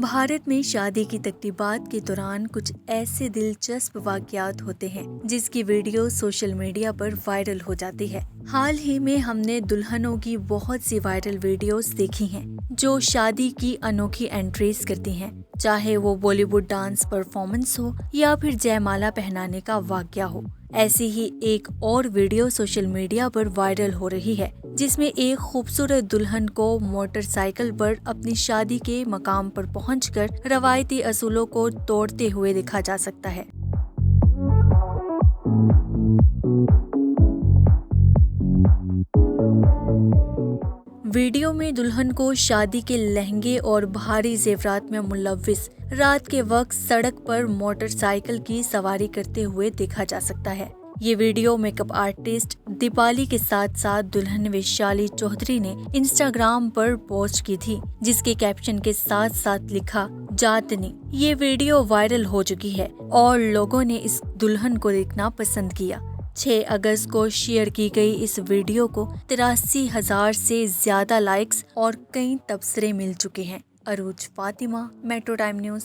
भारत में शादी की तकरीबात के दौरान कुछ ऐसे दिलचस्प वाकयात होते हैं जिसकी वीडियो सोशल मीडिया पर वायरल हो जाती है। हाल ही में हमने दुल्हनों की बहुत सी वायरल वीडियोस देखी हैं जो शादी की अनोखी एंट्रीज करती हैं, चाहे वो बॉलीवुड डांस परफॉर्मेंस हो या फिर जयमाला पहनाने का वाकया हो। ऐसी ही एक और वीडियो सोशल मीडिया पर वायरल हो रही है जिसमें एक खूबसूरत दुल्हन को मोटरसाइकिल पर अपनी शादी के मकाम पर पहुंचकर रवायती असूलों को तोड़ते हुए देखा जा सकता है। वीडियो में दुल्हन को शादी के लहंगे और भारी जेवरात में मुलव्विस रात के वक्त सड़क पर मोटरसाइकिल की सवारी करते हुए देखा जा सकता है। ये वीडियो मेकअप आर्टिस्ट दीपाली के साथ साथ दुल्हन वैशाली चौधरी ने इंस्टाग्राम पर पोस्ट की थी, जिसके कैप्शन के साथ साथ लिखा जातनी। ये वीडियो वायरल हो चुकी है और लोगों ने इस दुल्हन को देखना पसंद किया। 6 अगस्त को शेयर की गई इस वीडियो को 83,000 से ज्यादा लाइक्स और कई तबसरे मिल चुके हैं। अरूज फातिमा, मेट्रो टाइम न्यूज।